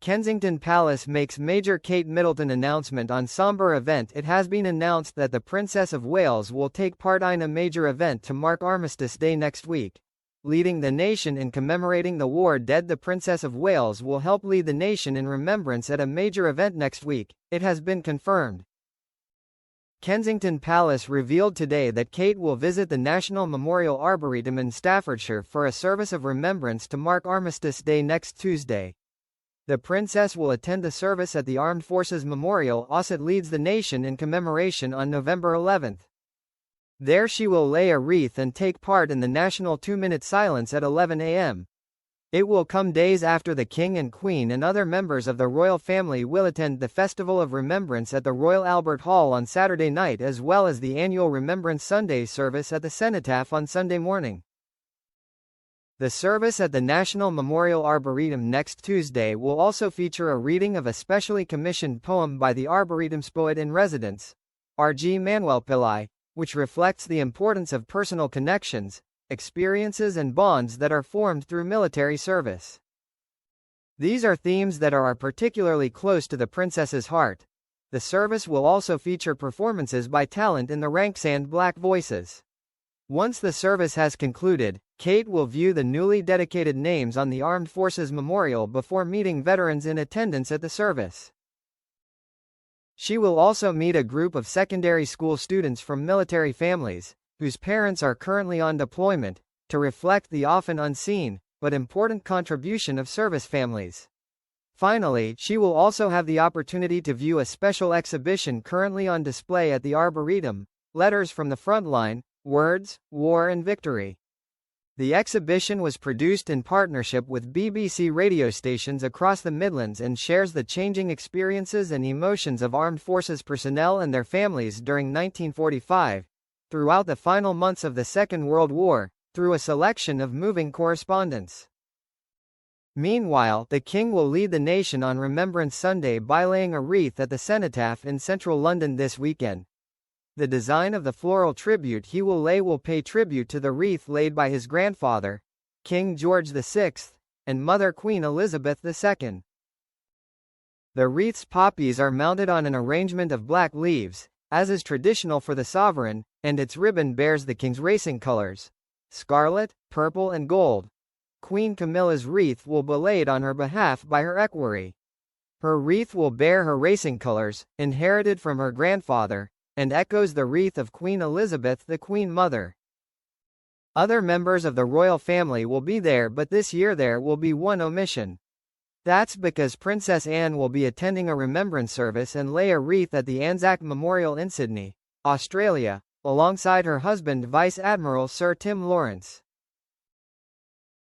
Kensington Palace makes major Kate Middleton announcement on sombre event. It has been announced that the Princess of Wales will take part in a major event to mark Armistice Day next week. Leading the nation in commemorating the war dead. The Princess of Wales will help lead the nation in remembrance at a major event next week, it has been confirmed. Kensington Palace revealed today that Kate will visit the National Memorial Arboretum in Staffordshire for a service of remembrance to mark Armistice Day next Tuesday. The princess will attend the service at the Armed Forces Memorial as it leads the nation in commemoration on November 11. There she will lay a wreath and take part in the national 2-minute silence at 11 a.m. It will come days after the King and Queen and other members of the royal family will attend the Festival of Remembrance at the Royal Albert Hall on Saturday night, as well as the annual Remembrance Sunday service at the Cenotaph on Sunday morning. The service at the National Memorial Arboretum next Tuesday will also feature a reading of a specially commissioned poem by the Arboretum's poet-in-residence, R.G. Manuel Pillai, which reflects the importance of personal connections, experiences and bonds that are formed through military service. These are themes that are particularly close to the princess's heart. The service will also feature performances by talent in the ranks and black voices. Once the service has concluded, Kate will view the newly dedicated names on the Armed Forces Memorial before meeting veterans in attendance at the service. She will also meet a group of secondary school students from military families, whose parents are currently on deployment, to reflect the often unseen, but important contribution of service families. Finally, she will also have the opportunity to view a special exhibition currently on display at the Arboretum, Letters from the Frontline, Words, War and Victory. The exhibition was produced in partnership with BBC radio stations across the Midlands and shares the changing experiences and emotions of armed forces personnel and their families during 1945, throughout the final months of the Second World War, through a selection of moving correspondence. Meanwhile, the King will lead the nation on Remembrance Sunday by laying a wreath at the Cenotaph in central London this weekend. The design of the floral tribute he will lay will pay tribute to the wreath laid by his grandfather, King George VI, and mother Queen Elizabeth II. The wreath's poppies are mounted on an arrangement of black leaves, as is traditional for the sovereign, and its ribbon bears the king's racing colors, scarlet, purple and gold. Queen Camilla's wreath will be laid on her behalf by her equerry. Her wreath will bear her racing colors, inherited from her grandfather, and echoes the wreath of Queen Elizabeth, the Queen Mother. Other members of the royal family will be there, but this year there will be one omission. That's because Princess Anne will be attending a remembrance service and lay a wreath at the Anzac Memorial in Sydney, Australia, alongside her husband Vice Admiral Sir Tim Lawrence.